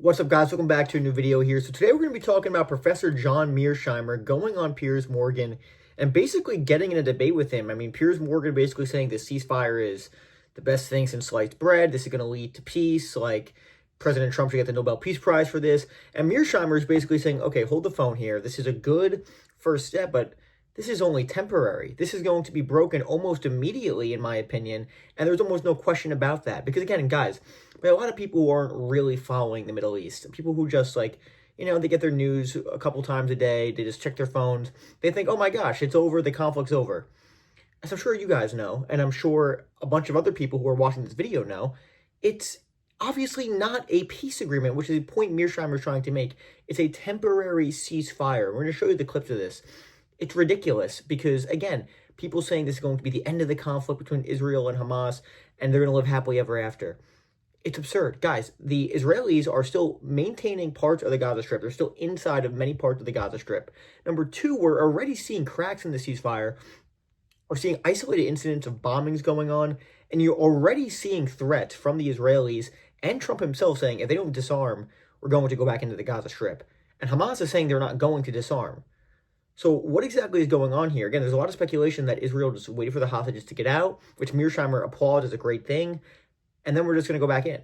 What's up, guys? Welcome back to a new video here. So today we're going to be talking about Professor John Mearsheimer going on Piers Morgan and basically getting in a debate with him. I mean, Piers Morgan basically saying the ceasefire is the best thing since sliced bread. This is going to lead to peace. Like, President Trump should get the Nobel Peace Prize for this. And Mearsheimer is basically saying, okay, hold the phone here. This is a good first step, but this is only temporary. This is going to be broken almost immediately, in my opinion, and there's almost no question about that. Because again, guys, there are a lot of people who aren't really following the Middle East. People who just they get their news a couple times a day. They just check their phones. They think, oh my gosh, it's over. The conflict's over. As I'm sure you guys know, and I'm sure a bunch of other people who are watching this video know, it's obviously not a peace agreement, which is the point Mearsheimer is trying to make. It's a temporary ceasefire. We're going to show you the clips of this. It's ridiculous because, again, people saying this is going to be the end of the conflict between Israel and Hamas, and they're going to live happily ever after. It's absurd. Guys, the Israelis are still maintaining parts of the Gaza Strip. They're still inside of many parts of the Gaza Strip. Number two, we're already seeing cracks in the ceasefire. We're seeing isolated incidents of bombings going on, and you're already seeing threats from the Israelis and Trump himself saying, if they don't disarm, we're going to go back into the Gaza Strip. And Hamas is saying they're not going to disarm. So what exactly is going on here? Again, there's a lot of speculation that Israel just waited for the hostages to get out, which Mearsheimer applauds as a great thing, and then we're just going to go back in.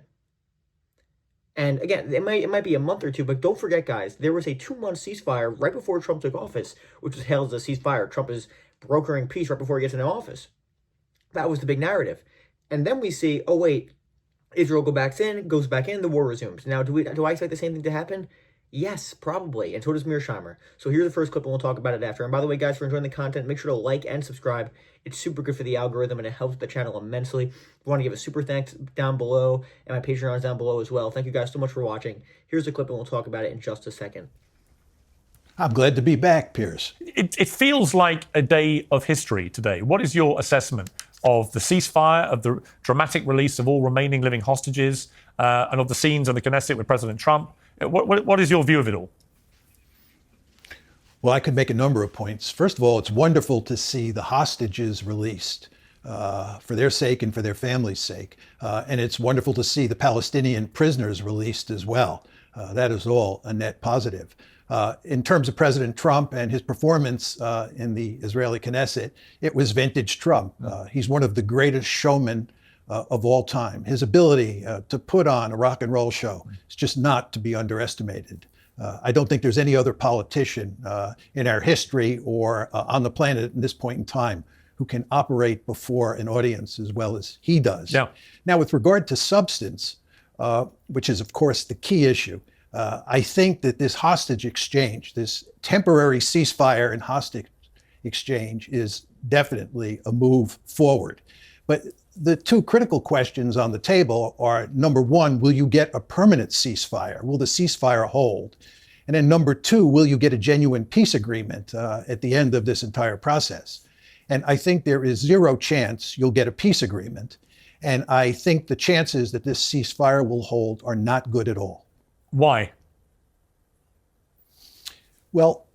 And again, it might be a month or two, but don't forget, guys, there was a 2-month ceasefire right before Trump took office, which was hailed as a ceasefire. Trump is brokering peace right before he gets into office. That was the big narrative. And then we see, oh wait, Israel goes back in, the war resumes. Now, do I expect the same thing to happen? Yes, probably, and so does Mearsheimer. So here's the first clip, and we'll talk about it after. And by the way, guys, for enjoying the content, make sure to like and subscribe. It's super good for the algorithm, and it helps the channel immensely. If you want to give a super thanks down below, and my Patreon is down below as well. Thank you guys so much for watching. Here's the clip, and we'll talk about it in just a second. I'm glad to be back, Piers. It feels like a day of history today. What is your assessment of the ceasefire, of the dramatic release of all remaining living hostages, and of the scenes in the Knesset with President Trump? What is your view of it all? Well, I could make a number of points. First of all, it's wonderful to see the hostages released for their sake and for their families' sake. And it's wonderful to see the Palestinian prisoners released as well. That is all a net positive. In terms of President Trump and his performance in the Israeli Knesset, it was vintage Trump. He's one of the greatest showmen of all time. His ability to put on a rock and roll show is just not to be underestimated. I don't think there's any other politician in our history or on the planet at this point in time who can operate before an audience as well as he does. Yeah. Now, with regard to substance, which is, of course, the key issue, I think that this hostage exchange, this temporary ceasefire and hostage exchange is definitely a move forward. But the two critical questions on the table are, number one, will you get a permanent ceasefire? Will the ceasefire hold? And then number two, will you get a genuine peace agreement at the end of this entire process? And I think there is zero chance you'll get a peace agreement. And I think the chances that this ceasefire will hold are not good at all. Why? Well,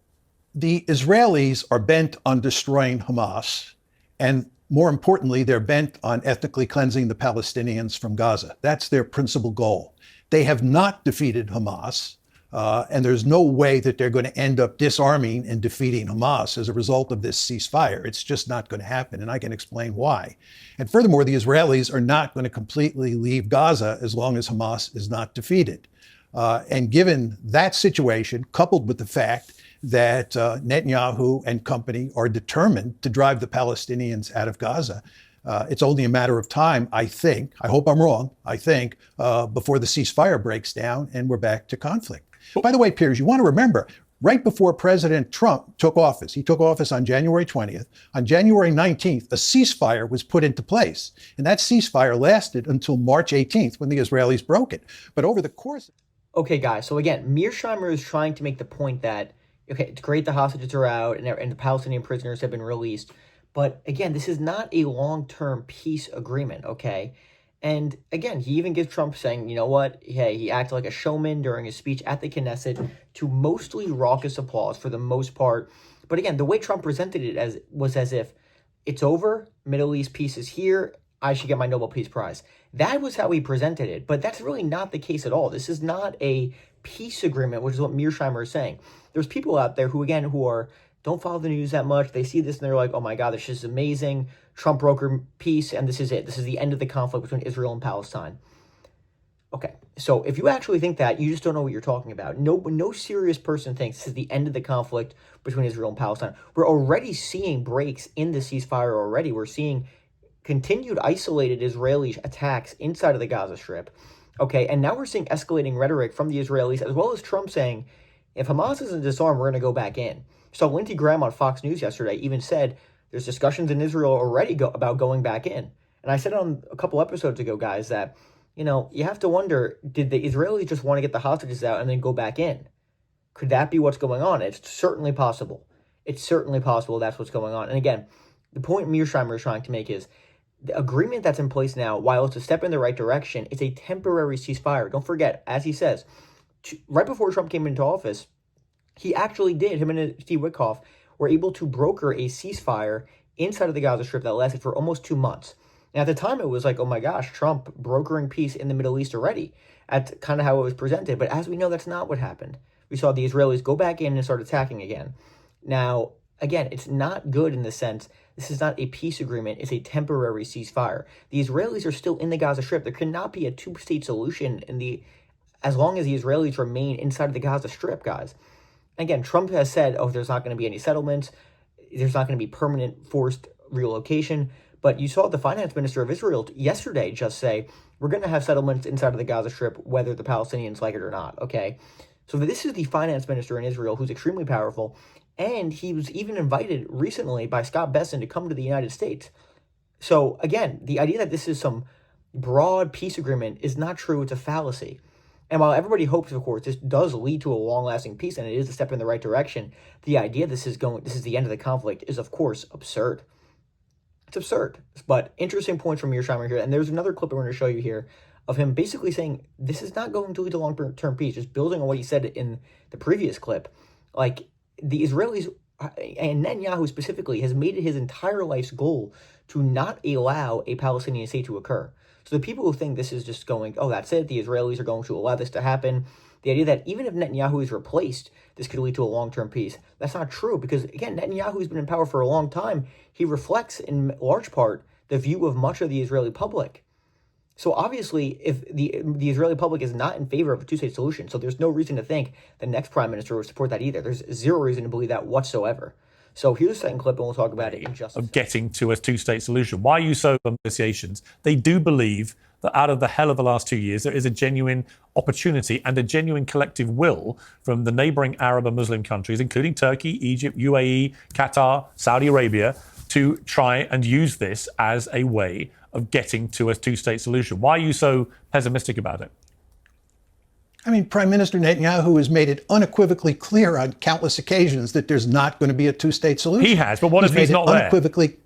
the Israelis are bent on destroying Hamas, and more importantly, they're bent on ethnically cleansing the Palestinians from Gaza. That's their principal goal. They have not defeated Hamas, and there's no way that they're going to end up disarming and defeating Hamas as a result of this ceasefire. It's just not going to happen, and I can explain why. And furthermore, the Israelis are not going to completely leave Gaza as long as Hamas is not defeated. And given that situation, coupled with the fact that Netanyahu and company are determined to drive the Palestinians out of Gaza, it's only a matter of time, I think, I hope I'm wrong, I think, before the ceasefire breaks down and we're back to conflict. By the way, Piers, you want to remember, right before President Trump took office, he took office on January 20th, on January 19th, a ceasefire was put into place. And that ceasefire lasted until March 18th when the Israelis broke it. But over the course... Okay, guys, so again, Mearsheimer is trying to make the point that, okay, it's great the hostages are out and the Palestinian prisoners have been released, but again, this is not a long-term peace agreement, okay? And again, he even gives Trump saying, you know what, hey, he acted like a showman during his speech at the Knesset to mostly raucous applause for the most part. But again, the way Trump presented it was as if it's over, Middle East peace is here, I should get my Nobel Peace Prize. That was how he presented it, but that's really not the case at all. This is not a peace agreement, which is what Mearsheimer is saying. There's people out there who, again, don't follow the news that much. They see this and they're like, oh my God, this is amazing. Trump brokered peace, and this is it. This is the end of the conflict between Israel and Palestine. Okay, so if you actually think that, you just don't know what you're talking about. No serious person thinks this is the end of the conflict between Israel and Palestine. We're already seeing breaks in the ceasefire already. We're seeing continued isolated Israeli attacks inside of the Gaza Strip. Okay, and now we're seeing escalating rhetoric from the Israelis, as well as Trump saying, if Hamas isn't disarmed, we're going to go back in. So Lindsey Graham on Fox News yesterday even said there's discussions in Israel already about going back in. And I said on a couple episodes ago, guys, that you have to wonder, did the Israelis just want to get the hostages out and then go back in? Could that be what's going on? It's certainly possible. It's certainly possible that's what's going on. And again, the point Mearsheimer is trying to make is the agreement that's in place now, while it's a step in the right direction, it's a temporary ceasefire. Don't forget, as he says, right before Trump came into office, he actually did, him and Steve Witkoff were able to broker a ceasefire inside of the Gaza Strip that lasted for almost 2 months. And at the time, it was like, oh my gosh, Trump brokering peace in the Middle East already. That's kind of how it was presented. But as we know, that's not what happened. We saw the Israelis go back in and start attacking again. Now, again, it's not good in the sense, this is not a peace agreement. It's a temporary ceasefire. The Israelis are still in the Gaza Strip. There cannot be a two-state solution as long as the Israelis remain inside of the Gaza Strip, guys. Again, Trump has said, oh, there's not going to be any settlements. There's not going to be permanent forced relocation. But you saw the finance minister of Israel yesterday just say, we're going to have settlements inside of the Gaza Strip, whether the Palestinians like it or not, okay? So this is the finance minister in Israel who's extremely powerful, and he was even invited recently by Scott Besson to come to the United States. So again, the idea that this is some broad peace agreement is not true. It's a fallacy. And while everybody hopes, of course, this does lead to a long-lasting peace, and it is a step in the right direction, the idea this is the end of the conflict is, of course, absurd. It's absurd. But interesting points from Mearsheimer here. And there's another clip I want to show you here of him basically saying this is not going to lead to long-term peace, just building on what he said in the previous clip. Like, the Israelis, and Netanyahu specifically, has made it his entire life's goal to not allow a Palestinian state to occur. So the people who think this is just going, oh, that's it, the Israelis are going to allow this to happen, the idea that even if Netanyahu is replaced, this could lead to a long-term peace, that's not true. Because, again, Netanyahu's been in power for a long time. He reflects, in large part, the view of much of the Israeli public. So obviously, if the Israeli public is not in favor of a two-state solution, so there's no reason to think the next prime minister would support that either. There's zero reason to believe that whatsoever. So here's the second clip, and we'll talk about it in just a second. Of getting to a two-state solution. Why are you so on negotiations? They do believe that out of the hell of the last 2 years, there is a genuine opportunity and a genuine collective will from the neighboring Arab and Muslim countries, including Turkey, Egypt, UAE, Qatar, Saudi Arabia, to try and use this as a way of getting to a two-state solution. Why are you so pessimistic about it? I mean, Prime Minister Netanyahu has made it unequivocally clear on countless occasions that there's not going to be a two-state solution. He has, but what if he's not there? Unequivocally.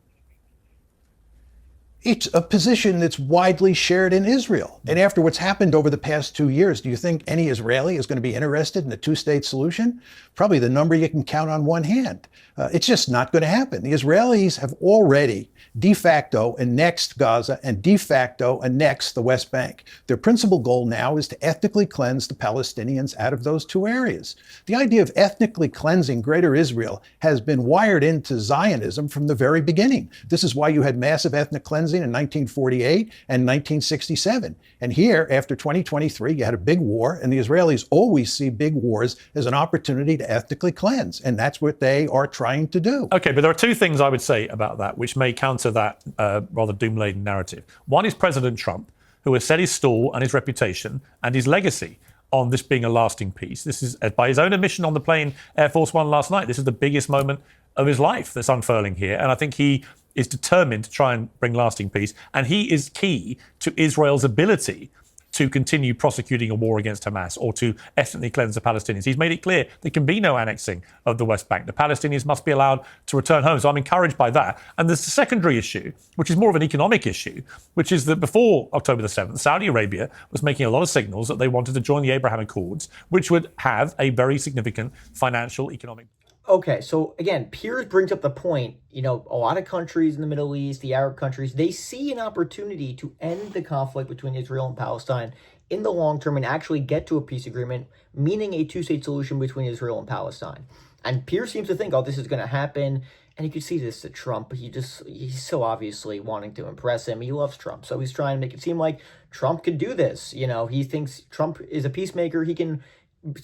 It's a position that's widely shared in Israel. And after what's happened over the past 2 years, do you think any Israeli is going to be interested in a two-state solution? Probably the number you can count on one hand. It's just not going to happen. The Israelis have already de facto annexed Gaza and de facto annexed the West Bank. Their principal goal now is to ethnically cleanse the Palestinians out of those two areas. The idea of ethnically cleansing Greater Israel has been wired into Zionism from the very beginning. This is why you had massive ethnic cleansing in 1948 and 1967. And here, after 2023, you had a big war, and the Israelis always see big wars as an opportunity to ethnically cleanse. And that's what they are trying to do. Okay, but there are two things I would say about that, which may counter that rather doom-laden narrative. One is President Trump, who has set his stall and his reputation and his legacy on this being a lasting peace. This is, by his own admission on the plane Air Force One last night, this is the biggest moment of his life that's unfurling here. And I think he is determined to try and bring lasting peace. And he is key to Israel's ability to continue prosecuting a war against Hamas or to ethnically cleanse the Palestinians. He's made it clear there can be no annexing of the West Bank. The Palestinians must be allowed to return home. So I'm encouraged by that. And there's a secondary issue, which is more of an economic issue, which is that before October the 7th, Saudi Arabia was making a lot of signals that they wanted to join the Abraham Accords, which would have a very significant financial, economic. Okay, so again, Piers brings up the point, a lot of countries in the Middle East, the Arab countries, they see an opportunity to end the conflict between Israel and Palestine in the long term and actually get to a peace agreement, meaning a two-state solution between Israel and Palestine. And Piers seems to think, oh, this is going to happen. And you can see this to Trump. He's so obviously wanting to impress him. He loves Trump. So he's trying to make it seem like Trump could do this. He thinks Trump is a peacemaker. He can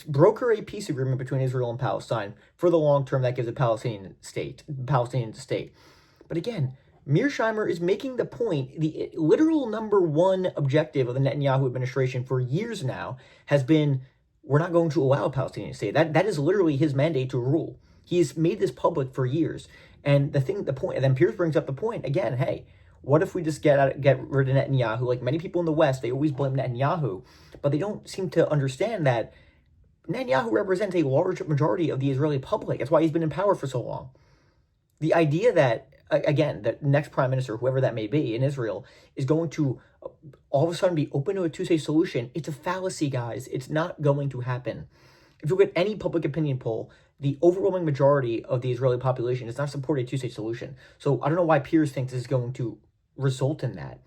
broker a peace agreement between Israel and Palestine for the long term that gives a Palestinian state. But again, Mearsheimer is making the point, the literal number one objective of the Netanyahu administration for years now has been, we're not going to allow a Palestinian state. That is literally his mandate to rule. He's made this public for years. And and then Piers brings up the point again, hey, what if we just get rid of Netanyahu? Like many people in the West, they always blame Netanyahu, but they don't seem to understand that Netanyahu represents a large majority of the Israeli public. That's why he's been in power for so long. The idea that, again, the next prime minister, whoever that may be in Israel, is going to all of a sudden be open to a two-state solution, it's a fallacy, guys. It's not going to happen. If you look at any public opinion poll, the overwhelming majority of the Israeli population does not support a two-state solution. So I don't know why Piers thinks this is going to result in that.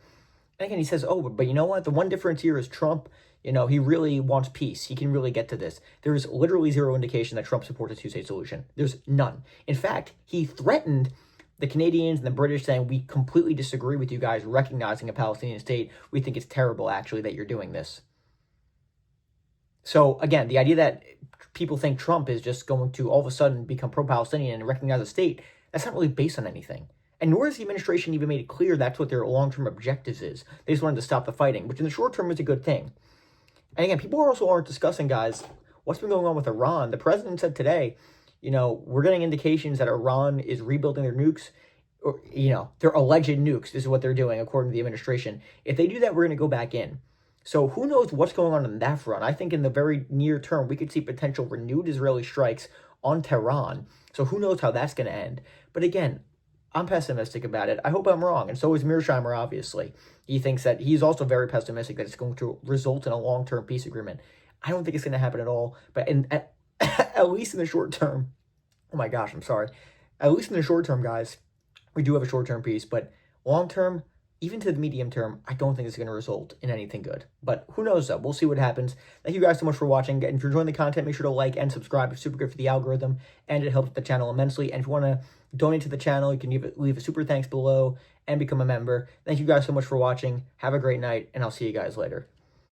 And again, he says, oh, but you know what? The one difference here is Trump, he really wants peace. He can really get to this. There is literally zero indication that Trump supports a two-state solution. There's none. In fact, he threatened the Canadians and the British saying, we completely disagree with you guys recognizing a Palestinian state. We think it's terrible, actually, that you're doing this. So again, the idea that people think Trump is just going to all of a sudden become pro-Palestinian and recognize a state, that's not really based on anything. And nor has the administration even made it clear that's what their long-term objectives is. They just wanted to stop the fighting, which in the short term is a good thing. And again, people also aren't discussing, guys, what's been going on with Iran. The president said today, we're getting indications that Iran is rebuilding their nukes, or, their alleged nukes. This is what they're doing, according to the administration. If they do that, we're going to go back in. So who knows what's going on that front? I think in the very near term, we could see potential renewed Israeli strikes on Tehran. So who knows how that's going to end? But again, I'm pessimistic about it. I hope I'm wrong. And so is Mearsheimer, obviously. He thinks that he's also very pessimistic that it's going to result in a long-term peace agreement. I don't think it's going to happen at all. But at least in the short term, oh my gosh, I'm sorry. At least in the short term, guys, we do have a short-term peace. But long-term, even to the medium term, I don't think it's going to result in anything good. But who knows, though? We'll see what happens. Thank you guys so much for watching. And if you're enjoying the content, make sure to like and subscribe. It's super good for the algorithm, and it helps the channel immensely. And if you want to donate to the channel, you can leave a super thanks below and become a member. Thank you guys so much for watching. Have a great night, and I'll see you guys later.